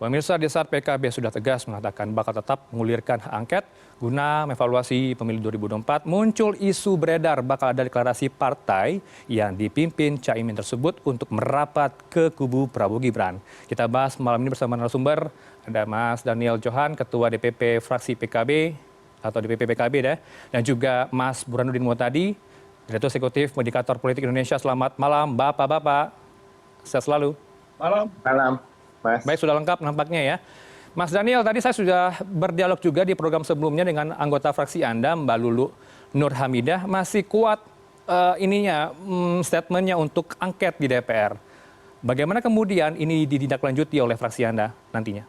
Pemirsa, di saat PKB sudah tegas mengatakan bakal tetap mengulirkan hak angket guna mengevaluasi pemilu 2024, muncul isu beredar bakal ada deklarasi partai yang dipimpin Caimin tersebut untuk merapat ke kubu Prabowo Gibran. Kita bahas malam ini bersama narasumber, ada Mas Daniel Johan, Ketua DPP Fraksi PKB atau DPP PKB dan juga Mas Burhanuddin Muhtadi, Direktur Eksekutif Indikator Politik Indonesia. Selamat malam, Bapak-Bapak. Sehat selalu. Malam. Malam, Mas. Baik, sudah lengkap nampaknya ya. Mas Daniel, tadi saya sudah berdialog juga di program sebelumnya dengan anggota fraksi Anda, Mbak Lulu Nur Hamidah. Masih kuat statementnya untuk angket di DPR. Bagaimana kemudian ini ditindaklanjuti oleh fraksi Anda nantinya?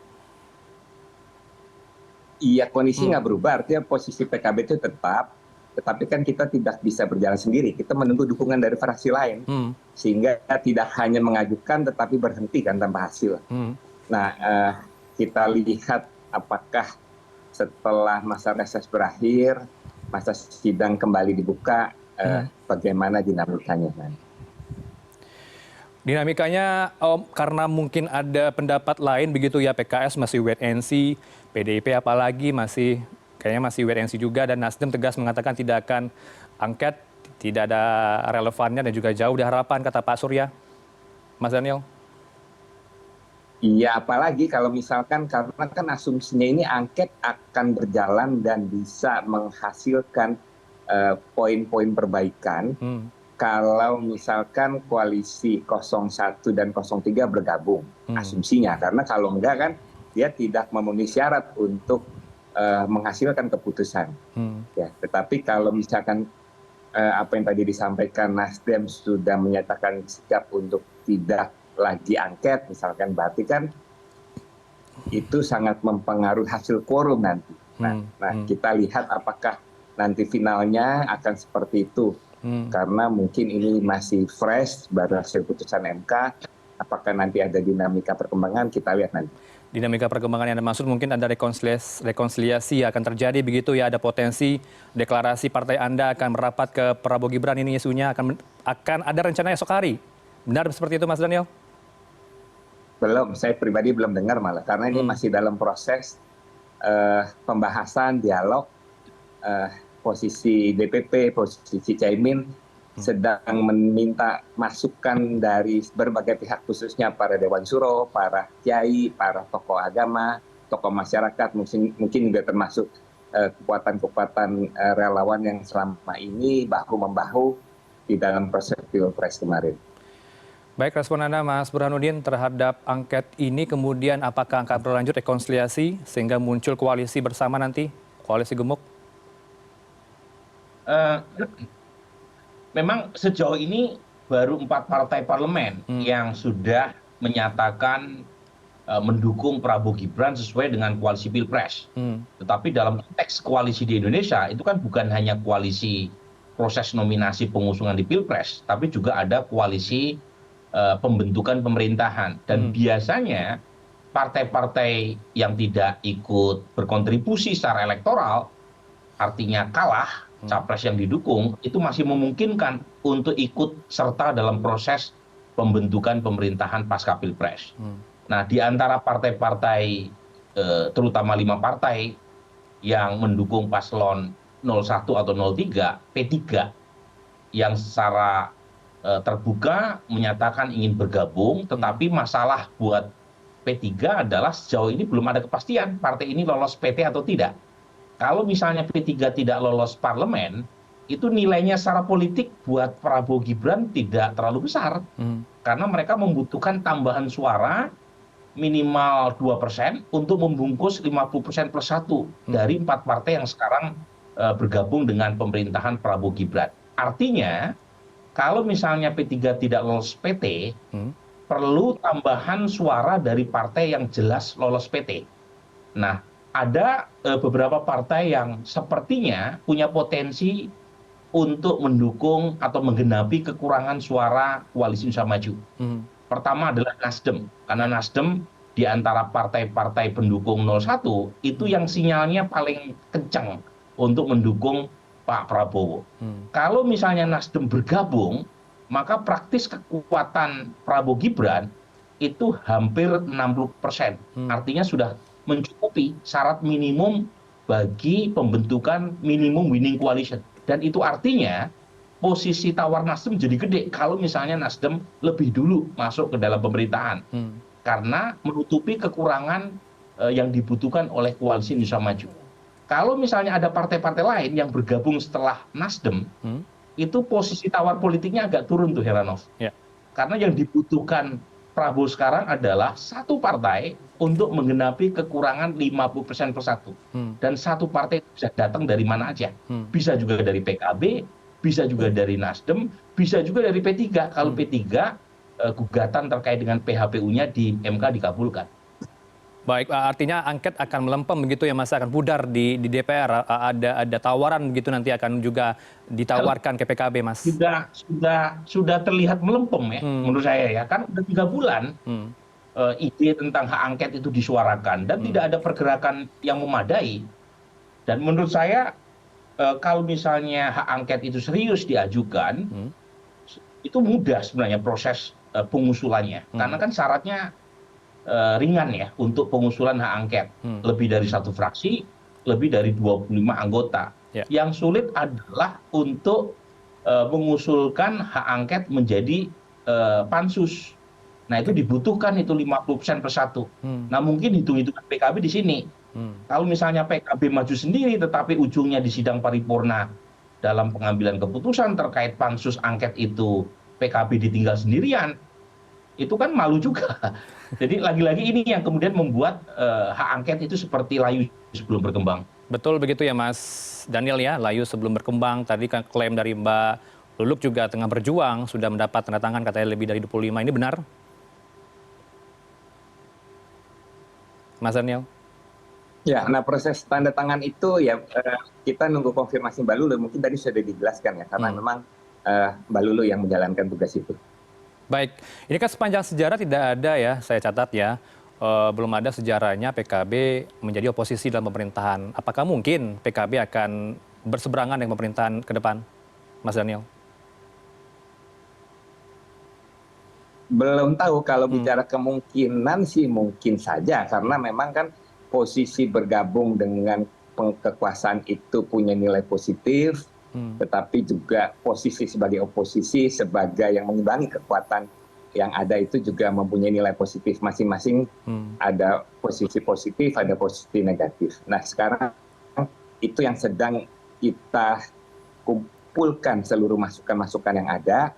Iya, kondisi nggak berubah, artinya posisi PKB itu tetap. Tetapi kan kita tidak bisa berjalan sendiri, kita menunggu dukungan dari fraksi lain. Sehingga tidak hanya mengajukan tetapi berhenti kan tanpa hasil. Nah, kita lihat apakah setelah masa reses berakhir, masa sidang kembali dibuka, bagaimana dinamikanya. Dinamikanya karena mungkin ada pendapat lain begitu ya, PKS masih wait and see, PDIP apalagi kayaknya masih wait and see juga, dan Nasdem tegas mengatakan tidak akan angket, tidak ada relevannya dan juga jauh dari harapan, kata Pak Surya. Mas Daniel? Iya, apalagi kalau misalkan karena kan asumsinya ini angket akan berjalan dan bisa menghasilkan poin-poin perbaikan kalau misalkan koalisi 01 dan 03 bergabung, asumsinya. Karena kalau enggak kan dia tidak memenuhi syarat untuk menghasilkan keputusan. Ya, tetapi kalau misalkan apa yang tadi disampaikan, Nasdem sudah menyatakan sikap untuk tidak lagi angket, misalkan, berarti kan itu sangat mempengaruhi hasil quorum nanti. Nah, kita lihat apakah nanti finalnya akan seperti itu. Karena mungkin ini masih fresh, baru hasil putusan MK. Apakah nanti ada dinamika perkembangan, kita lihat nanti. Dinamika perkembangan yang Anda maksud mungkin ada rekonsiliasi akan terjadi begitu ya, ada potensi deklarasi partai Anda akan merapat ke Prabowo Gibran, ini isunya akan ada rencana esok hari. Benar seperti itu, Mas Daniel? Belum, saya pribadi belum dengar malah, karena ini masih dalam proses pembahasan, dialog, posisi DPP, posisi Caimin sedang meminta masukan dari berbagai pihak, khususnya para Dewan Suro, para kiai, para tokoh agama, tokoh masyarakat, mungkin juga termasuk kekuatan-kekuatan relawan yang selama ini bahu-membahu di dalam proses Pilpres kemarin. Baik, respon Anda, Mas Burhanuddin, terhadap angket ini, kemudian apakah akan berlanjut rekonsiliasi sehingga muncul koalisi bersama nanti, koalisi gemuk? Memang sejauh ini baru 4 partai parlemen yang sudah menyatakan mendukung Prabowo Gibran sesuai dengan koalisi Pilpres. Tetapi dalam konteks koalisi di Indonesia itu kan bukan hanya koalisi proses nominasi pengusungan di Pilpres, tapi juga ada koalisi pembentukan pemerintahan. Dan biasanya partai-partai yang tidak ikut berkontribusi secara elektoral, artinya kalah capres yang didukung, itu masih memungkinkan untuk ikut serta dalam proses pembentukan pemerintahan pasca Pilpres. Nah, di antara partai-partai, terutama 5 partai yang mendukung paslon 01 atau 03, P3 yang secara terbuka menyatakan ingin bergabung, tetapi masalah buat P3 adalah sejauh ini belum ada kepastian partai ini lolos PT atau tidak. Kalau misalnya P3 tidak lolos parlemen, itu nilainya secara politik buat Prabowo Gibran tidak terlalu besar. Karena mereka membutuhkan tambahan suara minimal 2% untuk membungkus 50% plus 1 dari 4 partai yang sekarang bergabung dengan pemerintahan Prabowo Gibran. Artinya, kalau misalnya P3 tidak lolos PT, perlu tambahan suara dari partai yang jelas lolos PT. Nah, ada beberapa partai yang sepertinya punya potensi untuk mendukung atau menggenapi kekurangan suara koalisi Indonesia Maju. Pertama adalah Nasdem, karena Nasdem di antara partai-partai pendukung 01 itu yang sinyalnya paling kencang untuk mendukung Pak Prabowo. Kalau misalnya Nasdem bergabung, maka praktis kekuatan Prabowo Gibran itu hampir 60%. Artinya sudah mencukupi syarat minimum bagi pembentukan minimum winning coalition. Dan itu artinya posisi tawar Nasdem jadi gede kalau misalnya Nasdem lebih dulu masuk ke dalam pemerintahan. Karena menutupi kekurangan yang dibutuhkan oleh koalisi Indonesia Maju. Kalau misalnya ada partai-partai lain yang bergabung setelah Nasdem, itu posisi tawar politiknya agak turun tuh Heranov. Karena yang dibutuhkan Prabowo sekarang adalah satu partai untuk menggenapi kekurangan 50% persatu. Dan satu partai itu bisa datang dari mana aja. Bisa juga dari PKB, bisa juga dari Nasdem, bisa juga dari P3. Kalau P3 gugatan terkait dengan PHPU-nya di MK dikabulkan. Baik, artinya angket akan melempem begitu ya Mas, akan pudar di DPR. Ada tawaran begitu nanti akan juga ditawarkan ke PKB, Mas. Sudah terlihat melempem ya menurut saya ya. Kan udah 3 bulan ide tentang hak angket itu disuarakan dan tidak ada pergerakan yang memadai. Dan menurut saya kalau misalnya hak angket itu serius diajukan, itu mudah sebenarnya proses pengusulannya. Karena kan syaratnya ringan ya untuk pengusulan hak angket. Lebih dari 1 fraksi, lebih dari 25 anggota. Yang sulit adalah untuk mengusulkan hak angket menjadi pansus. Nah itu dibutuhkan itu 50% persatu. Nah mungkin hitung-hitungan PKB di sini. Kalau misalnya PKB maju sendiri tetapi ujungnya di sidang paripurna dalam pengambilan keputusan terkait pansus angket itu PKB ditinggal sendirian, itu kan malu juga. Jadi lagi-lagi ini yang kemudian membuat hak angket itu seperti layu sebelum berkembang. Betul begitu ya Mas Daniel ya, layu sebelum berkembang. Tadi kan klaim dari Mbak Luluk juga tengah berjuang, sudah mendapat tanda tangan katanya lebih dari 25. Ini benar? Mas Daniel? Ya, nah proses tanda tangan itu ya kita nunggu konfirmasi Mbak Lulu. Mungkin tadi sudah dijelaskan ya, karena memang Mbak Lulu yang menjalankan tugas itu. Baik, ini kan sepanjang sejarah tidak ada ya, saya catat ya, belum ada sejarahnya PKB menjadi oposisi dalam pemerintahan. Apakah mungkin PKB akan berseberangan dengan pemerintahan ke depan, Mas Daniel? Belum tahu, kalau bicara kemungkinan sih mungkin saja, karena memang kan posisi bergabung dengan kekuasaan itu punya nilai positif, tetapi juga posisi sebagai oposisi, sebagai yang mengimbangi kekuatan yang ada itu juga mempunyai nilai positif. Masing-masing ada posisi positif, ada posisi negatif. Nah sekarang itu yang sedang kita kumpulkan seluruh masukan-masukan yang ada,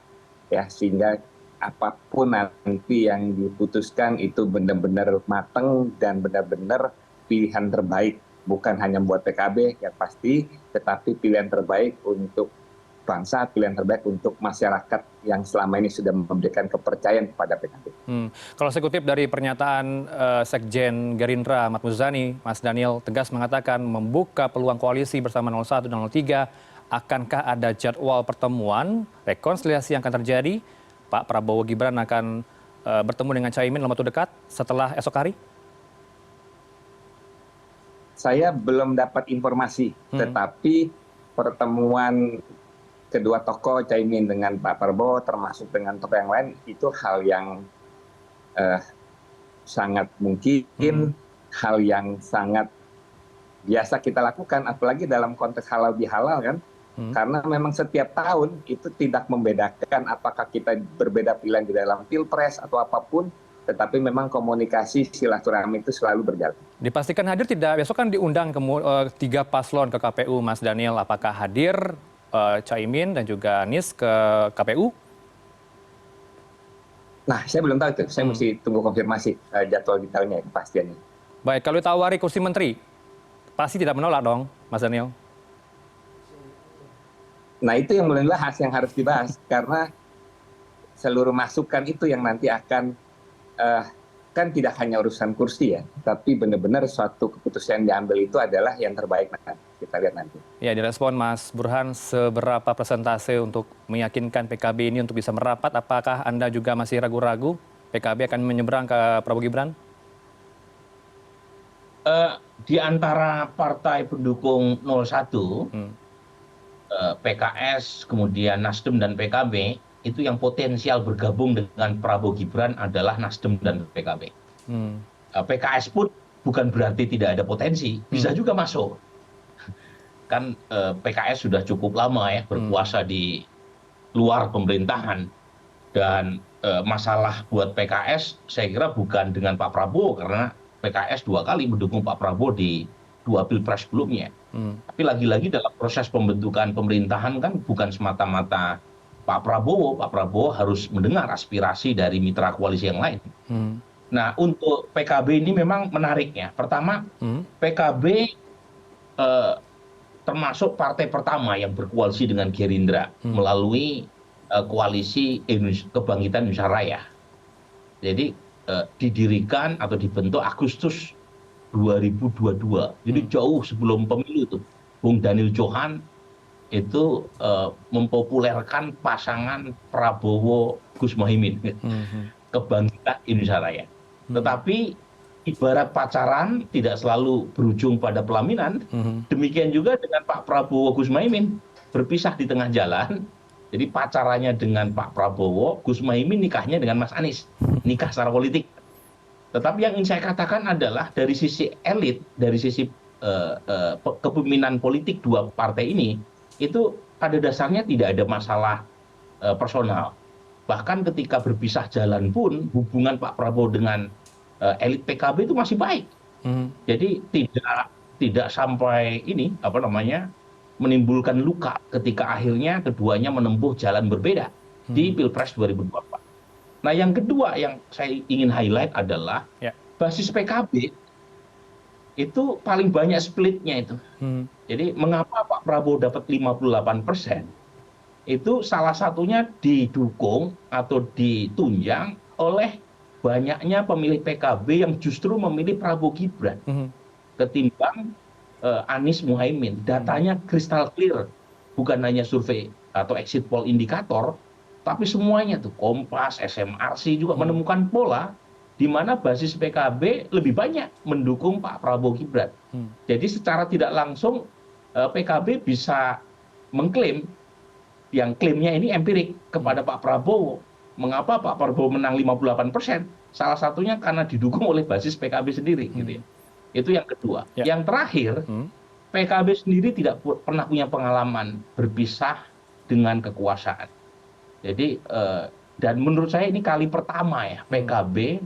ya, sehingga apapun nanti yang diputuskan itu benar-benar matang dan benar-benar pilihan terbaik. Bukan hanya buat PKB yang pasti, tetapi pilihan terbaik untuk bangsa, pilihan terbaik untuk masyarakat yang selama ini sudah memberikan kepercayaan kepada PKB. Kalau saya kutip dari pernyataan Sekjen Gerindra Ahmad Muzani, Mas Daniel tegas mengatakan membuka peluang koalisi bersama 01 dan 03. Akankah ada jadwal pertemuan, rekonsiliasi yang akan terjadi? Pak Prabowo Gibran akan bertemu dengan Caimin dalam waktu dekat setelah esok hari? Saya belum dapat informasi, tetapi pertemuan kedua tokoh Caimin dengan Pak Prabowo termasuk dengan tokoh yang lain itu hal yang sangat mungkin, hal yang sangat biasa kita lakukan, apalagi dalam konteks halal bihalal kan, karena memang setiap tahun itu tidak membedakan apakah kita berbeda pilihan di dalam pilpres atau apapun, tetapi memang komunikasi silaturahmi itu selalu berjalan. Dipastikan hadir tidak? Besok kan diundang 3 paslon ke KPU, Mas Daniel. Apakah hadir Caimin dan juga Anies ke KPU? Nah, saya belum tahu itu. Saya mesti tunggu konfirmasi jadwal detailnya, kepastiannya. Baik, kalau ditawari kursi menteri, pasti tidak menolak dong, Mas Daniel? Nah, itu yang belum dibahas, yang harus dibahas. Karena seluruh masukan itu yang nanti akan kan tidak hanya urusan kursi ya, tapi benar-benar suatu keputusan yang diambil itu adalah yang terbaik. Nah, kita lihat nanti. Ya, direspon Mas Burhan, seberapa persentase untuk meyakinkan PKB ini untuk bisa merapat? Apakah Anda juga masih ragu-ragu PKB akan menyeberang ke Prabowo Gibran? Di antara partai pendukung 01, PKS, kemudian Nasdem dan PKB, itu yang potensial bergabung dengan Prabowo Gibran adalah Nasdem dan PKB. PKS pun bukan berarti tidak ada potensi, bisa juga masuk. Kan PKS sudah cukup lama ya berkuasa di luar pemerintahan, dan masalah buat PKS saya kira bukan dengan Pak Prabowo, karena PKS 2 kali mendukung Pak Prabowo di 2 pilpres sebelumnya. Tapi lagi-lagi dalam proses pembentukan pemerintahan kan bukan semata-mata Pak Prabowo harus mendengar aspirasi dari mitra koalisi yang lain. Nah, untuk PKB ini memang menariknya. Pertama, PKB termasuk partai pertama yang berkoalisi dengan Gerindra melalui koalisi Kebangkitan Indonesia Raya. Jadi didirikan atau dibentuk Agustus 2022. Jadi jauh sebelum pemilu itu. Bung Daniel Johan itu mempopulerkan pasangan Prabowo Gus Muhaimin, Kebangkitan Indonesia Raya. Tetapi ibarat pacaran tidak selalu berujung pada pelaminan, demikian juga dengan Pak Prabowo Gus Muhaimin berpisah di tengah jalan. Jadi pacarannya dengan Pak Prabowo, Gus Muhaimin nikahnya dengan Mas Anies, nikah secara politik. Tetapi yang ingin saya katakan adalah dari sisi elit, dari sisi kepemimpinan politik dua partai ini, itu pada dasarnya tidak ada masalah personal. Bahkan ketika berpisah jalan pun hubungan Pak Prabowo dengan elit PKB itu masih baik. Jadi tidak sampai menimbulkan luka ketika akhirnya keduanya menempuh jalan berbeda di Pilpres 2024. Nah, yang kedua yang saya ingin highlight adalah basis PKB itu paling banyak splitnya itu. Jadi mengapa Pak Prabowo dapat 58%? Itu salah satunya didukung atau ditunjang oleh banyaknya pemilih PKB yang justru memilih Prabowo Gibran ketimbang Anies Muhaimin. Datanya kristal clear, bukan hanya survei atau exit poll indikator, tapi semuanya tuh Kompas, SMRC juga menemukan pola di mana basis PKB lebih banyak mendukung Pak Prabowo Gibran. Jadi secara tidak langsung PKB bisa mengklaim, yang klaimnya ini empirik kepada Pak Prabowo. Mengapa Pak Prabowo menang 58%? Salah satunya karena didukung oleh basis PKB sendiri. Gitu ya. Itu yang kedua. Yang terakhir, PKB sendiri tidak pernah punya pengalaman berpisah dengan kekuasaan. Jadi, dan menurut saya ini kali pertama ya PKB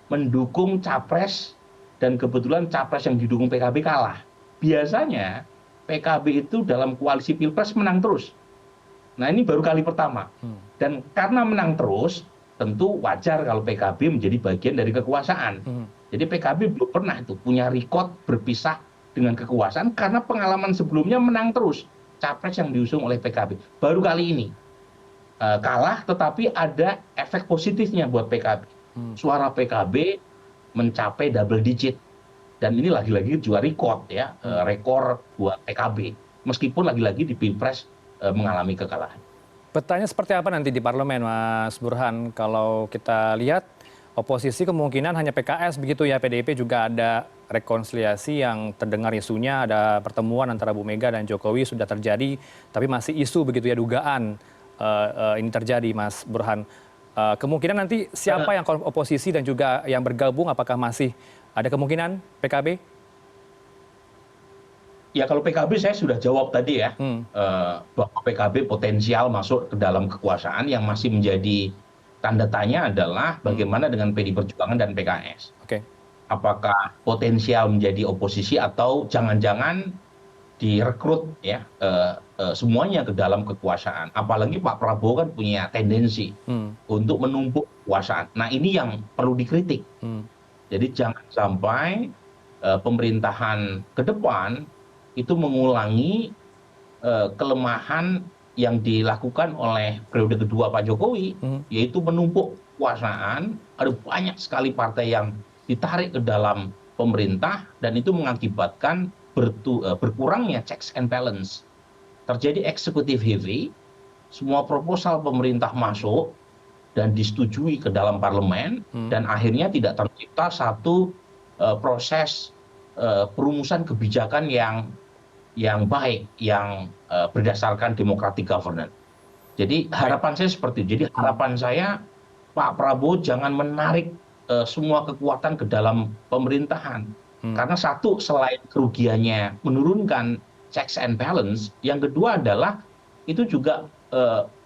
mendukung capres, dan kebetulan capres yang didukung PKB kalah. Biasanya PKB itu dalam koalisi Pilpres menang terus. Nah, ini baru kali pertama. Dan karena menang terus, tentu wajar kalau PKB menjadi bagian dari kekuasaan. Jadi PKB belum pernah itu punya record berpisah dengan kekuasaan karena pengalaman sebelumnya menang terus capres yang diusung oleh PKB. Baru kali ini kalah, tetapi ada efek positifnya buat PKB. Suara PKB mencapai double digit, dan ini lagi-lagi juga rekor ya, rekor buat PKB meskipun lagi-lagi di Pilpres mengalami kekalahan. Petanya seperti apa nanti di parlemen, Mas Burhan? Kalau kita lihat oposisi kemungkinan hanya PKS begitu ya, PDIP juga ada rekonsiliasi yang terdengar isunya, ada pertemuan antara Bu Mega dan Jokowi sudah terjadi, tapi masih isu begitu ya, dugaan ini terjadi, Mas Burhan. Kemungkinan nanti siapa yang oposisi dan juga yang bergabung, apakah masih ada kemungkinan PKB? Ya kalau PKB saya sudah jawab tadi ya, bahwa PKB potensial masuk ke dalam kekuasaan. Yang masih menjadi tanda tanya adalah bagaimana dengan PDI Perjuangan dan PKS. Apakah potensial menjadi oposisi atau jangan-jangan direkrut ya semuanya ke dalam kekuasaan. Apalagi Pak Prabowo kan punya tendensi untuk menumpuk kekuasaan. Nah, ini yang perlu dikritik. Jadi jangan sampai pemerintahan ke depan itu mengulangi kelemahan yang dilakukan oleh periode kedua Pak Jokowi, yaitu menumpuk kekuasaan. Ada banyak sekali partai yang ditarik ke dalam pemerintah, dan itu mengakibatkan berkurangnya checks and balance. Terjadi executive heavy, semua proposal pemerintah masuk dan disetujui ke dalam parlemen, dan akhirnya tidak tercipta satu proses perumusan kebijakan yang baik, yang berdasarkan democratic governance. Jadi harapan saya seperti itu. Jadi harapan saya Pak Prabowo jangan menarik semua kekuatan ke dalam pemerintahan. Karena satu, selain kerugiannya menurunkan checks and balance, yang kedua adalah itu juga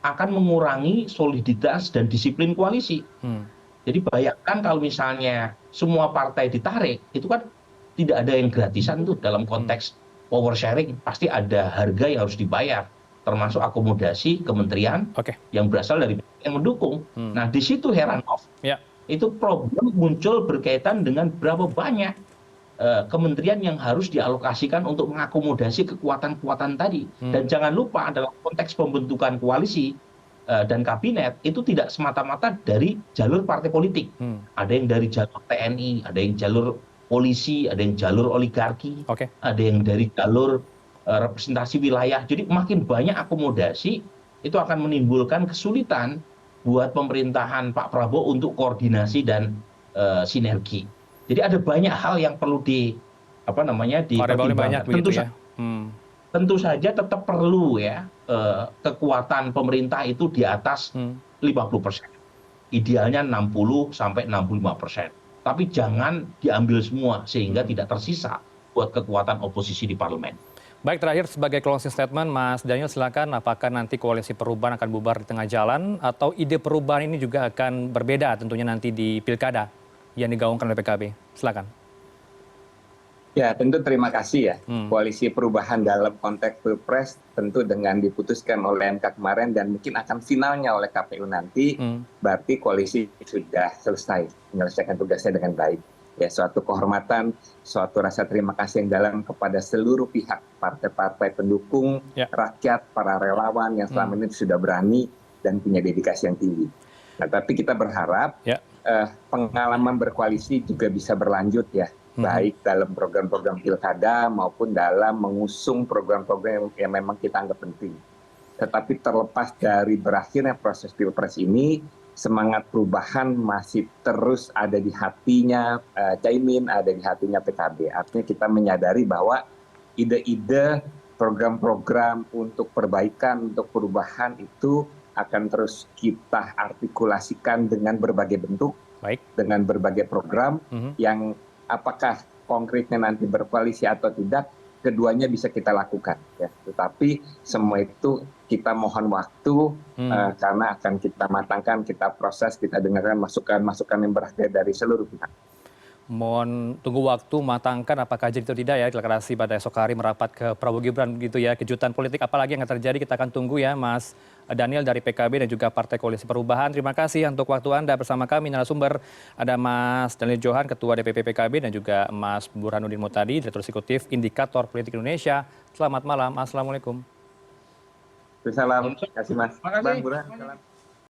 akan mengurangi soliditas dan disiplin koalisi. Jadi bayangkan kalau misalnya semua partai ditarik, itu kan tidak ada yang gratisan tuh dalam konteks power sharing. Pasti ada harga yang harus dibayar, termasuk akomodasi kementerian yang berasal dari yang mendukung. Nah di situ heranov, itu problem muncul berkaitan dengan berapa banyak kementerian yang harus dialokasikan untuk mengakomodasi kekuatan-kekuatan tadi. Dan jangan lupa dalam konteks pembentukan koalisi dan kabinet itu tidak semata-mata dari jalur partai politik. Ada yang dari jalur TNI, ada yang jalur polisi, ada yang jalur oligarki, ada yang dari jalur representasi wilayah. Jadi makin banyak akomodasi itu akan menimbulkan kesulitan buat pemerintahan Pak Prabowo untuk koordinasi dan sinergi. Jadi ada banyak hal yang perlu dipertimbangkan. Tentu saja tetap perlu ya kekuatan pemerintah itu di atas 50%. Idealnya 60 sampai 65%. Tapi jangan diambil semua sehingga tidak tersisa buat kekuatan oposisi di parlemen. Baik, terakhir sebagai closing statement, Mas Daniel silakan, apakah nanti koalisi perubahan akan bubar di tengah jalan atau ide perubahan ini juga akan berbeda tentunya nanti di pilkada yang digaungkan oleh PKB? Silakan. Ya, tentu terima kasih ya. Koalisi perubahan dalam konteks Pilpres tentu dengan diputuskan oleh MK kemarin dan mungkin akan finalnya oleh KPU nanti, berarti koalisi sudah selesai menyelesaikan tugasnya dengan baik. Ya, suatu kehormatan, suatu rasa terima kasih yang dalam kepada seluruh pihak, partai-partai pendukung, rakyat, para relawan yang selama ini sudah berani dan punya dedikasi yang tinggi. Nah, tapi kita berharap pengalaman berkoalisi juga bisa berlanjut ya, baik dalam program-program pilkada maupun dalam mengusung program-program yang memang kita anggap penting. Tetapi terlepas dari berakhirnya proses Pilpres ini, semangat perubahan masih terus ada di hatinya Caimin, ada di hatinya PKB. Artinya kita menyadari bahwa ide-ide program-program untuk perbaikan, untuk perubahan itu akan terus kita artikulasikan dengan berbagai bentuk, dengan berbagai program yang apakah konkretnya nanti berkoalisi atau tidak, keduanya bisa kita lakukan. Ya. Tetapi semua itu kita mohon waktu karena akan kita matangkan, kita proses, kita dengarkan masukan-masukan yang berasal dari seluruh pihak. Mohon tunggu waktu matangkan apakah jadi atau tidak ya deklarasi pada esok hari merapat ke Prabowo Gibran gitu ya. Kejutan politik apalagi yang akan terjadi kita akan tunggu ya Mas Daniel dari PKB dan juga Partai Koalisi Perubahan. Terima kasih untuk waktu Anda bersama kami narasumber. Ada Mas Daniel Johan Ketua DPP PKB dan juga Mas Burhanuddin Muhtadi Direktur Eksekutif Indikator Politik Indonesia. Selamat malam. Assalamualaikum. Salam. Terima kasih Mas. Terima kasih. Bang Burhan.